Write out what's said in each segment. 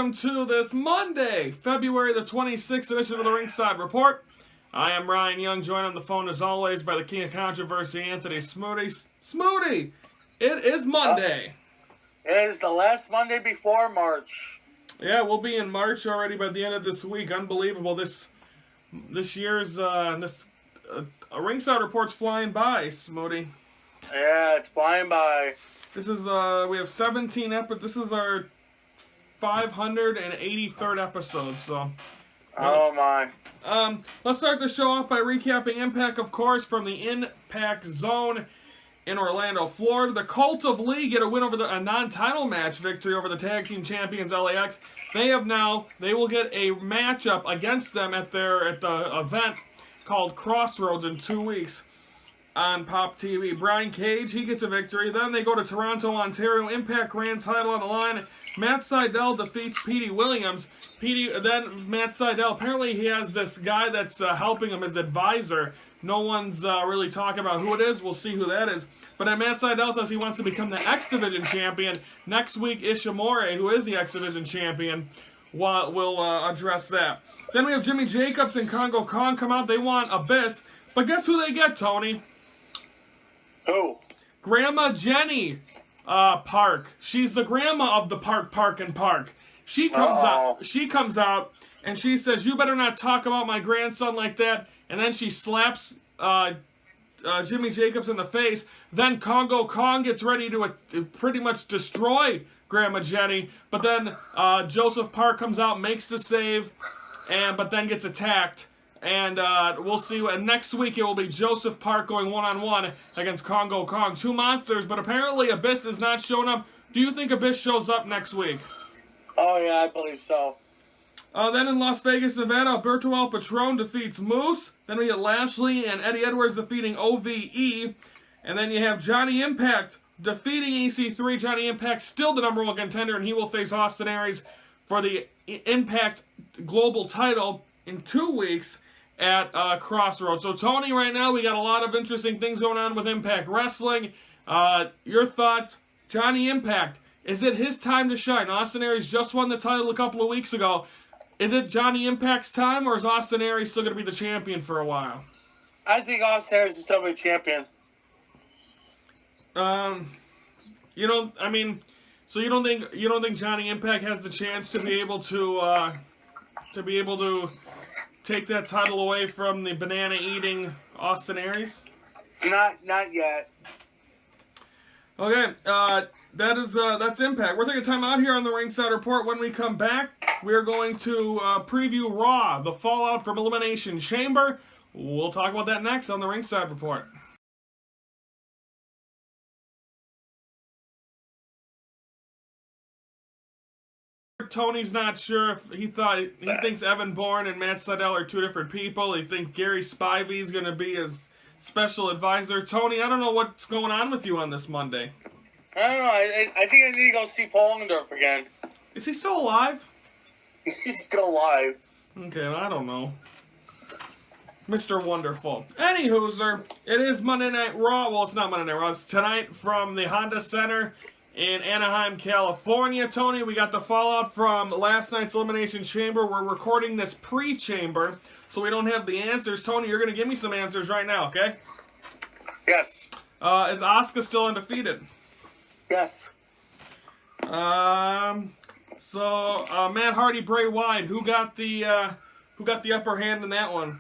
welcome to this Monday, February the 26th edition of the Ringside Report. I am Ryan Young, joined on the phone as always by the King of Controversy, Anthony Smoody. Smoody, it is Monday. It is the last Monday before March. Yeah, we'll be in March already by the end of this week. Unbelievable. This year's Ringside Report's flying by, Smoody. Yeah, it's flying by. This is we have 17 episodes. This is our 583rd episode. So. Oh my. Let's start the show off by recapping Impact, of course, from the Impact Zone in Orlando, Florida. The Cult of Lee get a win over a non-title match victory over the tag team champions LAX. They will get a matchup against them at the event called Crossroads in 2 weeks on Pop TV. Brian Cage, he gets a victory. Then they go to Toronto, Ontario. Impact Grand title on the line. Matt Sydal defeats Petey Williams. Then Matt Sydal, apparently he has this guy that's helping him, his advisor. No one's really talking about who it is. We'll see who that is. But then Matt Sydal says he wants to become the X Division champion. Next week, Ishimori, who is the X Division champion, will address that. Then we have Jimmy Jacobs and Congo Kong come out. They want Abyss. But guess who they get, Tony? Who? Grandma Jenny Park. She's the grandma of the Park and Park. She comes out and she says, "You better not talk about my grandson like that." And then she slaps Jimmy Jacobs in the face. Then Congo Kong gets ready to pretty much destroy Grandma Jenny. But then Joseph Park comes out, makes the save, but then gets attacked. And we'll see. And next week it will be Joseph Park going one-on-one against Congo Kong. Two monsters, but apparently Abyss is not showing up. Do you think Abyss shows up next week? Oh, yeah, I believe so. Then in Las Vegas, Nevada, Alberto El Patron defeats Moose. Then we get Lashley and Eddie Edwards defeating OVE. And then you have Johnny Impact defeating EC3. Johnny Impact still the #1 contender, and he will face Austin Aries for the Impact Global title in 2 weeks at Crossroads. So, Tony, right now we got a lot of interesting things going on with Impact Wrestling. Your thoughts? Johnny Impact, is it his time to shine? Austin Aries just won the title a couple of weeks ago. Is it Johnny Impact's time, or is Austin Aries still going to be the champion for a while? I think Austin Aries is still the champion. So you don't think Johnny Impact has the chance to be able to take that title away from the banana-eating Austin Aries? Not yet. Okay, that's Impact. We're taking time out here on the Ringside Report. When we come back, we're going to preview Raw, the fallout from Elimination Chamber. We'll talk about that next on the Ringside Report. Tony's not sure if he thinks Evan Bourne and Matt Sydal are two different people. He thinks Gary Spivey's going to be his special advisor. Tony, I don't know what's going on with you on this Monday. I don't know. I think I need to go see Paul Orndorff again. Is he still alive? He's still alive. Okay, I don't know. Mr. Wonderful. Anywhooser, it is Monday Night Raw. Well, it's not Monday Night Raw. It's tonight from the Honda Center in Anaheim, California. Tony, we got the fallout from last night's Elimination Chamber. We're recording this pre-chamber, so we don't have the answers. Tony, you're going to give me some answers right now, okay? Yes. Is Asuka still undefeated? Yes. Matt Hardy, Bray Wyatt, who got the upper hand in that one?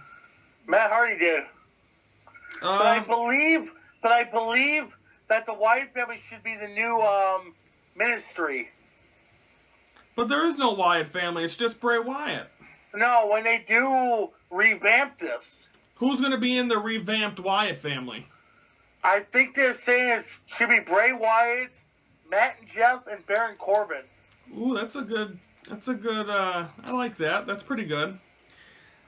Matt Hardy did. But I believe that the Wyatt family should be the new ministry. But there is no Wyatt family. It's just Bray Wyatt. No, when they do revamp this. Who's going to be in the revamped Wyatt family? I think they're saying it should be Bray Wyatt, Matt and Jeff, and Baron Corbin. Ooh, that's a good, I like that. That's pretty good.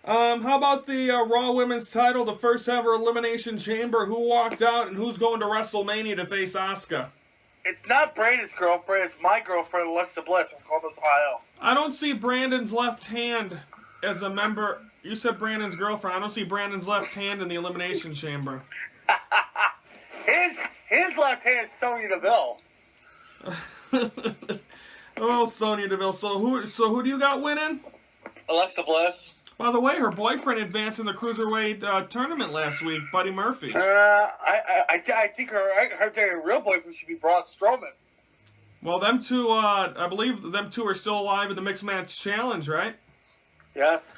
How about the Raw Women's title, the first ever Elimination Chamber? Who walked out and who's going to WrestleMania to face Asuka? It's not Brandon's girlfriend, it's my girlfriend, Alexa Bliss from Columbus, Ohio. I don't see Brandon's left hand as a member. You said Brandon's girlfriend. I don't see Brandon's left hand in the Elimination Chamber. His left hand is Sonya Deville. Oh, Sonya Deville. So who do you got winning? Alexa Bliss. By the way, her boyfriend advanced in the Cruiserweight tournament last week, Buddy Murphy. I think her real boyfriend should be Braun Strowman. Well, them two, I believe them two are still alive in the Mixed Match Challenge, right? Yes.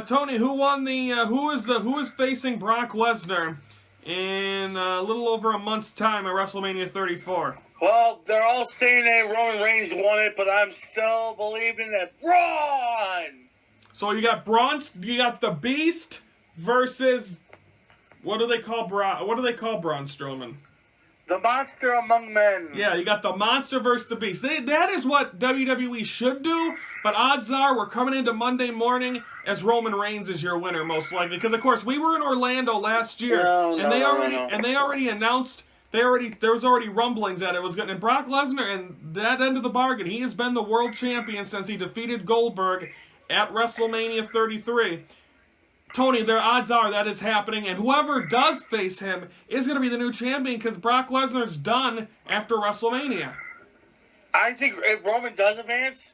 Tony, who won the? Who is facing Brock Lesnar in a little over a month's time at WrestleMania 34? Well, they're all saying that Roman Reigns won it, but I'm still believing that Braun. So you got Braun, you got the Beast versus what do they call Braun Strowman? The Monster Among Men. Yeah, you got the Monster versus the Beast. That is what WWE should do, but odds are we're coming into Monday morning as Roman Reigns is your winner, most likely. Because, of course, we were in Orlando last year, and they already announced, there was already rumblings that it was going to, and Brock Lesnar, and that end of the bargain, he has been the world champion since he defeated Goldberg at WrestleMania 33. Tony, their odds are that is happening, and whoever does face him is going to be the new champion because Brock Lesnar's done after WrestleMania. I think if Roman does advance,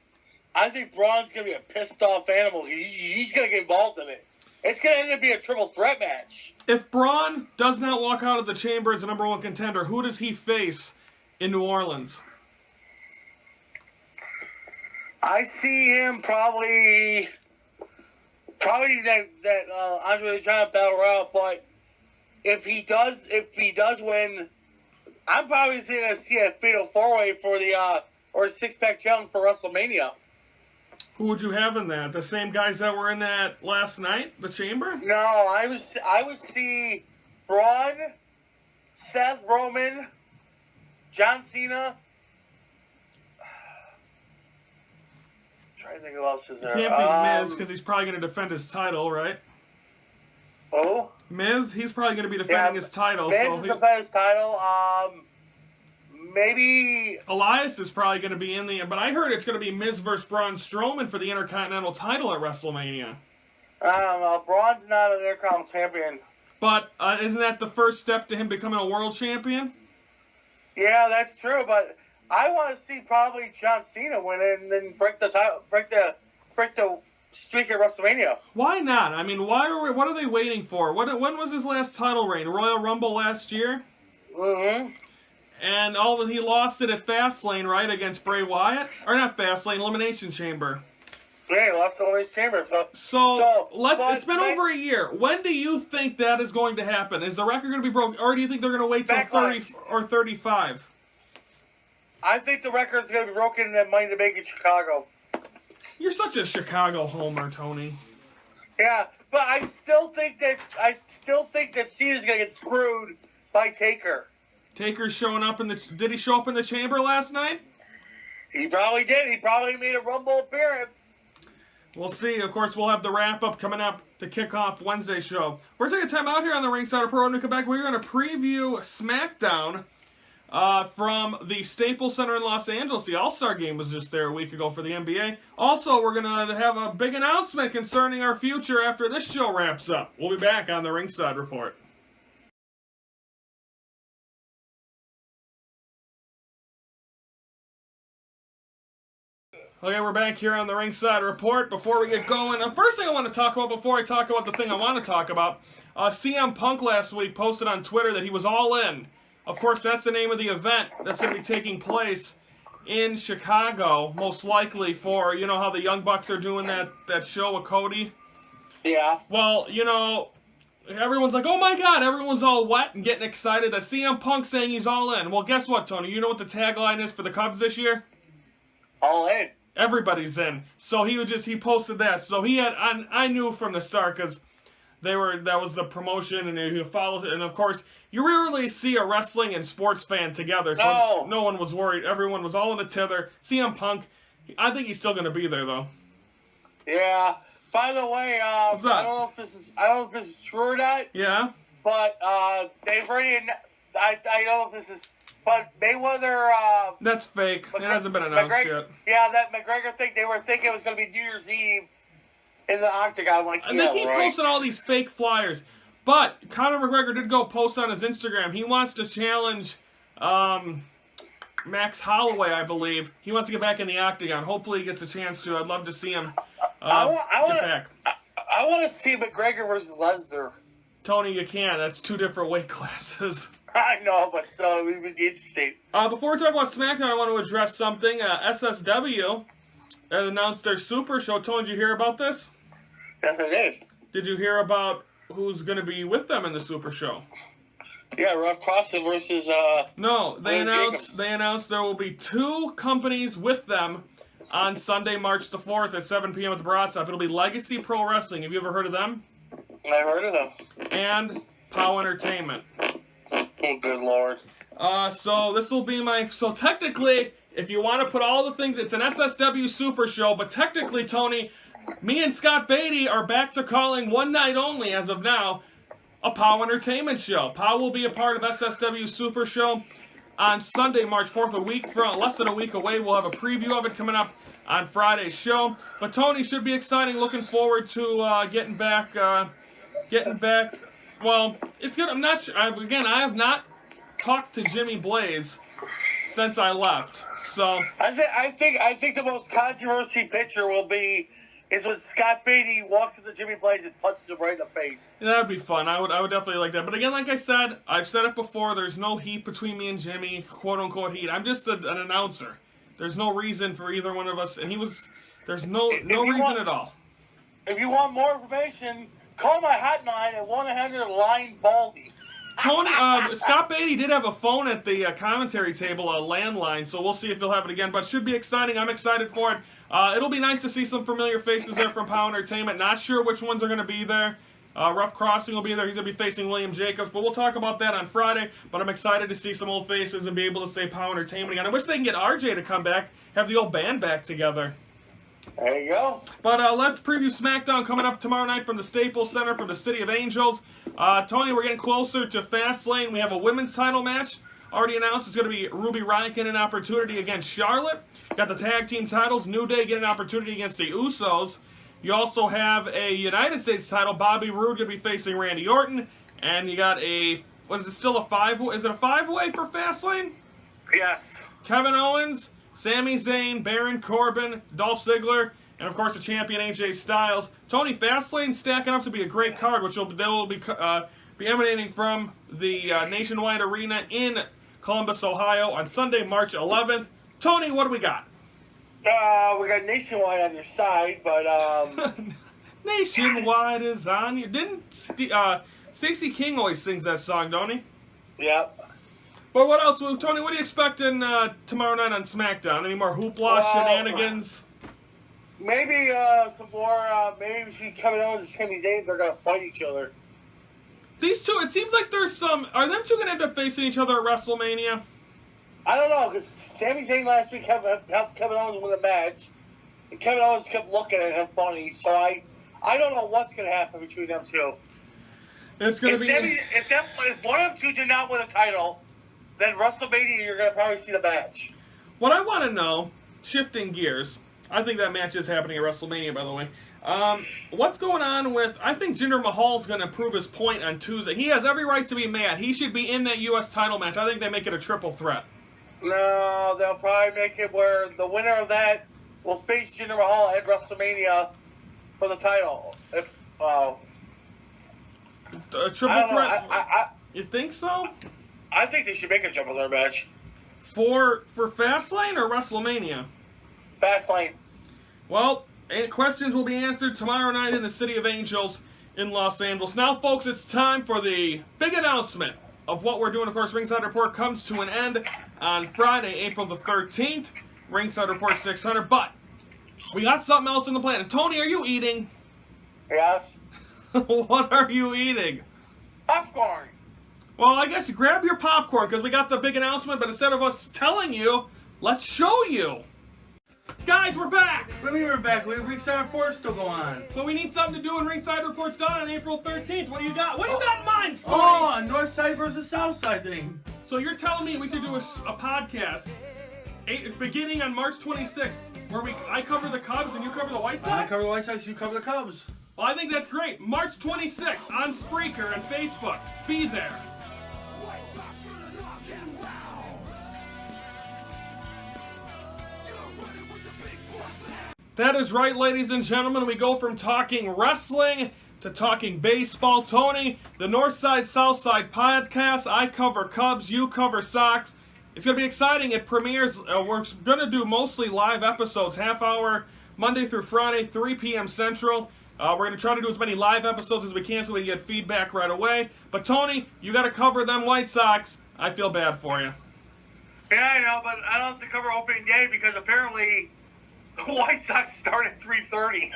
I think Braun's going to be a pissed-off animal. He's going to get involved in it. It's going to end up being a triple threat match. If Braun does not walk out of the chamber as the number one contender, who does he face in New Orleans? I see him probably that Andre the Giant Battle Royale, but if he does win, I'm probably going to see a fatal four-way for the or a six-pack challenge for WrestleMania. Who would you have in that? The same guys that were in that last night, the chamber? No, I would see Braun, Seth Roman, John Cena. I think who else is there. Can't be Miz because he's probably going to defend his title, right? Oh, Miz, he's probably going to be defending his title. Miz is defending his title. Maybe Elias is probably going to be in the. But I heard it's going to be Miz versus Braun Strowman for the Intercontinental title at WrestleMania. I don't know. Braun's not an Intercontinental champion. But isn't that the first step to him becoming a world champion? Yeah, that's true. But I want to see probably John Cena win it and then break the streak at WrestleMania. Why not? I mean, what are they waiting for? When was his last title reign? Royal Rumble last year? Mm-hmm. And he lost it at Fastlane, right, against Bray Wyatt? Or not Fastlane, Elimination Chamber. Yeah, he lost the Elimination Chamber. It's been over a year. When do you think that is going to happen? Is the record going to be broken, or do you think they're going to wait till 30 or 35? I think the record's going to be broken at Money to Make in Chicago. You're such a Chicago homer, Tony. Yeah, but I still think that Cena's going to get screwed by Taker. Taker's showing up did he show up in the chamber last night? He probably did. He probably made a Rumble appearance. We'll see. Of course, we'll have the wrap-up coming up to kick off Wednesday's show. We're taking time out here on the Ringside Report. When we come back, we're going to preview SmackDown from the Staples Center in Los Angeles. The All-Star Game was just there a week ago for the NBA. Also, we're going to have a big announcement concerning our future after this show wraps up. We'll be back on the Ringside Report. Okay, we're back here on the Ringside Report. Before we get going, the first thing I want to talk about before I talk about the thing I want to talk about, CM Punk last week posted on Twitter that he was all in. Of course, that's the name of the event that's going to be taking place in Chicago, most likely for, you know how the Young Bucks are doing that show with Cody? Yeah. Well, you know, everyone's like, oh my God, everyone's all wet and getting excited that CM Punk's saying he's all in. Well, guess what, Tony? You know what the tagline is for the Cubs this year? All in. Everybody's in. So he posted that. So I knew from the start because that was the promotion and he followed it. And of course, you rarely see a wrestling and sports fan together. So no one was worried. Everyone was all in a tether. CM Punk, I think he's still going to be there though. Yeah. By the way, I don't know if this is true or not. Yeah. But they've already. I don't know if this is. But Mayweather. That's fake. It hasn't been announced yet. Yeah, that McGregor thing. They were thinking it was going to be New Year's Eve in the Octagon. Like, and they keep posting all these fake flyers. But Conor McGregor did go post on his Instagram. He wants to challenge Max Holloway, I believe. He wants to get back in the octagon. Hopefully he gets a chance to. I'd love to see him get back. I want to see McGregor versus Lesnar. Tony, you can't. That's 2 different weight classes. I know, but still, it would be interesting. Before we talk about SmackDown, I want to address something. SSW has announced their Super Show. Tony, did you hear about this? Yes, I did. Did you hear about who's going to be with them in the Super Show? Yeah, Rough Crossing versus No, they announced there will be 2 companies with them on Sunday, March the 4th at 7 p.m. at the Broad Stop. It'll be Legacy Pro Wrestling. Have you ever heard of them? I've heard of them. And POW Entertainment. Oh, good Lord. So this will be so technically, if you want to put all the things, it's an SSW Super Show, but technically, Tony, me and Scott Beatty are back to calling one night only as of now a POW Entertainment show. POW will be a part of SSW Super Show on Sunday, March 4th, less than a week away. We'll have a preview of it coming up on Friday's show. But Tony, should be exciting. Looking forward to getting back. Well, it's good. I have not talked to Jimmy Blaze since I left. So I think the most controversy picture is when Scott Beatty walks into Jimmy Blaze and punches him right in the face. Yeah, that'd be fun. I would definitely like that. But again, like I said, I've said it before. There's no heat between me and Jimmy, quote unquote heat. I'm just an announcer. There's no reason for either one of us, and there's no reason at all. If you want more information, call my hotline at 1-800-LINE-BALDY. Tony, Scott Beatty did have a phone at the commentary table, a landline, so we'll see if he'll have it again. But it should be exciting. I'm excited for it. It'll be nice to see some familiar faces there from POW Entertainment. Not sure which ones are going to be there. Rough Crossing will be there. He's going to be facing William Jacobs, but we'll talk about that on Friday. But I'm excited to see some old faces and be able to say POW Entertainment again. I wish they can get RJ to come back, have the old band back together. There you go. But let's preview SmackDown coming up tomorrow night from the Staples Center from the City of Angels. Tony, we're getting closer to Fastlane. We have a women's title match already announced. It's going to be Ruby Riott getting an opportunity against Charlotte. Got the tag team titles. New Day getting an opportunity against the Usos. You also have a United States title. Bobby Roode going to be facing Randy Orton. And you got is it a 5-way for Fastlane? Yes. Kevin Owens, Sami Zayn, Baron Corbin, Dolph Ziggler, and of course the champion AJ Styles. Tony, Fastlane stacking up to be a great card, which will be emanating from the Nationwide Arena in Columbus, Ohio on Sunday, March 11th. Tony, what do we got? We got Nationwide on your side, but Nationwide is on you. Didn't Stacey King always sings that song, don't he? Yep. But what else, Tony? What are you expecting tomorrow night on SmackDown? Any more hoopla shenanigans? Maybe some more. Maybe between Kevin Owens and Sami Zayn, they're gonna fight each other. These two, it seems like there's some. Are them two gonna end up facing each other at WrestleMania? I don't know, because Sami Zayn last week helped Kevin Owens win a match, and Kevin Owens kept looking at him funny. So I don't know what's gonna happen between them two. It's gonna be. If one of them two do not win a title, then WrestleMania, you're going to probably see the match. What I want to know, shifting gears, I think that match is happening at WrestleMania, by the way. What's going on with, I think Jinder Mahal's going to prove his point on Tuesday. He has every right to be mad. He should be in that U.S. title match. I think they make it a triple threat. No, they'll probably make it where the winner of that will face Jinder Mahal at WrestleMania for the title. A triple threat? You think so? I think they should make a triple threat match. For Fastlane or WrestleMania? Fastlane. Well, questions will be answered tomorrow night in the City of Angels in Los Angeles. Now, folks, it's time for the big announcement of what we're doing. Of course, Ringside Report comes to an end on Friday, April the 13th. Ringside Report 600. But we got something else in the plan. And Tony, are you eating? Yes. What are you eating? Popcorn. Well, I guess grab your popcorn because we got the big announcement, but instead of us telling you, let's show you. Guys, we're back! What do you mean we're back? Ringside Report still go on. But we need something to do when Ringside Report's done on April 13th. What do you got? What do you got in mind, Smarty? Oh, a North Side versus South Side thing. So you're telling me we should do a podcast beginning on March 26th where I cover the Cubs and you cover the White Sox? I cover the White Sox, you cover the Cubs. Well, I think that's great. March 26th on Spreaker and Facebook. Be there. That is right, ladies and gentlemen. We go from talking wrestling to talking baseball. Tony, the Northside Southside podcast. I cover Cubs, you cover Sox. It's going to be exciting. It premieres. We're going to do mostly live episodes, half hour, Monday through Friday, 3 p.m. Central. We're going to try to do as many live episodes as we can so we can get feedback right away. But Tony, you got to cover them White Sox. I feel bad for you. Yeah, I know, but I don't have to cover opening day because apparently the White Sox start at 3:30.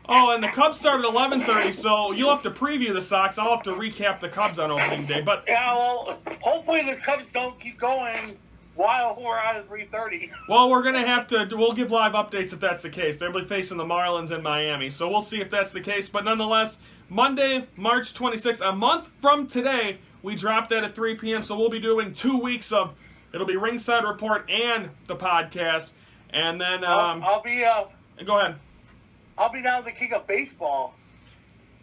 Oh, and the Cubs start at 11:30, so you'll have to preview the Sox. I'll have to recap the Cubs on opening day. But yeah, well, hopefully the Cubs don't keep going while we're out at 3:30. Well, we're going to have to, we'll give live updates if that's the case. They'll be facing the Marlins in Miami, so we'll see if that's the case. But nonetheless, Monday, March 26th, a month from today, we dropped that at 3 p.m., so we'll be doing 2 weeks of, it'll be Ringside Report and the podcast. And then, I'll be, go ahead. I'll be now the king of baseball.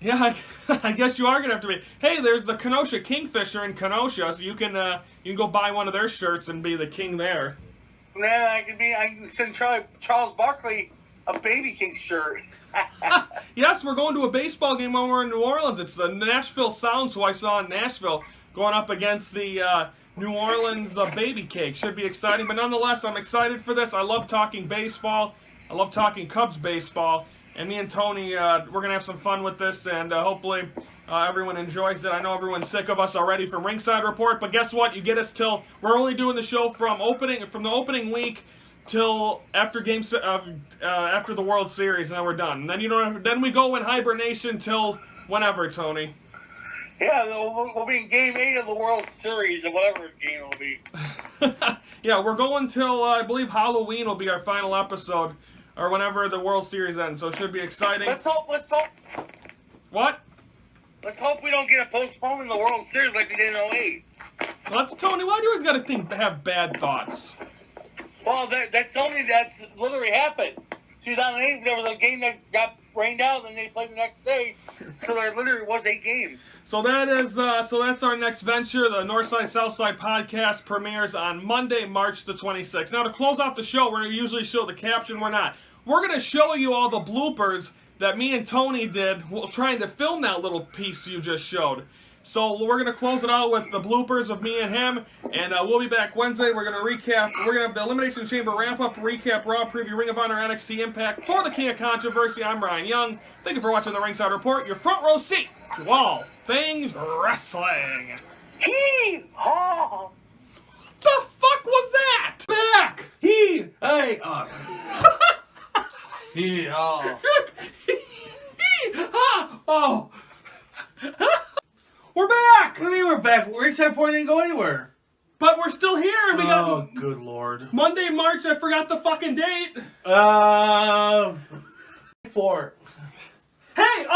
Yeah, I guess you are going to have to be. Hey, there's the Kenosha Kingfisher in Kenosha, so you can go buy one of their shirts and be the king there. And then I can send Charles Barkley a Baby King shirt. Yes, we're going to a baseball game when we're in New Orleans. It's the Nashville Sounds, who I saw in Nashville, going up against the New Orleans Baby Cake. Should be exciting, but nonetheless, I'm excited for this. I love talking baseball. I love talking Cubs baseball. And me and Tony, we're going to have some fun with this, and hopefully everyone enjoys it. I know everyone's sick of us already from Ringside Report, but guess what? You get us till, we're only doing the show from the opening week till after after the World Series, and then we're done. And then then we go in hibernation till whenever, Tony. Yeah, we'll be in Game 8 of the World Series, or whatever game it'll be. Yeah, we're going till, I believe Halloween will be our final episode, or whenever the World Series ends, so it should be exciting. Let's hope. What? Let's hope we don't get a postponement in the World Series like we did in 08. That's Tony, why do you always got to have bad thoughts? Well, that's literally happened. 2008, there was a game that got rained out, and they played the next day. So there literally was 8 games. So that's our next venture. The Northside Southside podcast premieres on Monday, March the 26th. Now, to close out the show, we're going to usually show the caption. We're not. We're going to show you all the bloopers that me and Tony did while trying to film that little piece you just showed. So we're going to close it out with the bloopers of me and him, and we'll be back Wednesday. We're going to recap. We're going to have the Elimination Chamber wrap-up, recap, Raw, preview, Ring of Honor, NXT Impact. For the King of Controversy, I'm Ryan Young. Thank you for watching the Ringside Report, your front row seat to all things wrestling. Hee-haw! The fuck was that? Back! He Oh! We're back! What do you mean we're back? Ringside Report didn't go anywhere. But we're still here, and we got... Oh, good lord. Monday, March, I forgot the fucking date. 4. Hey,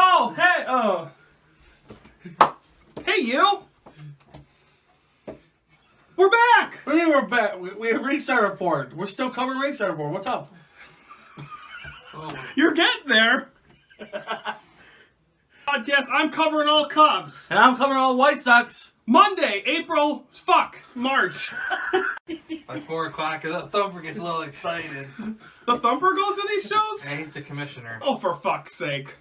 Hey, you! We're back! What do you mean we're back? We have Ringside Report. We're still covering Ringside Report. What's up? You're getting there. Podcast, I'm covering all Cubs. And I'm covering all White Sox. Monday, March. By 4 o'clock, the Thumper gets a little excited. The Thumper goes to these shows? Yeah, he's the commissioner. Oh, for fuck's sake.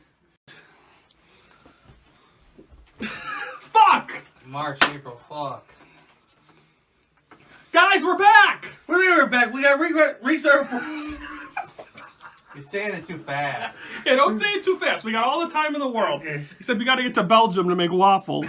Fuck! March, April, fuck. Guys, we're back! What do you mean we're back? We got Ringside Report. You're saying it too fast. Yeah, don't say it too fast. We got all the time in the world. Okay. Except we got to get to Belgium to make waffles.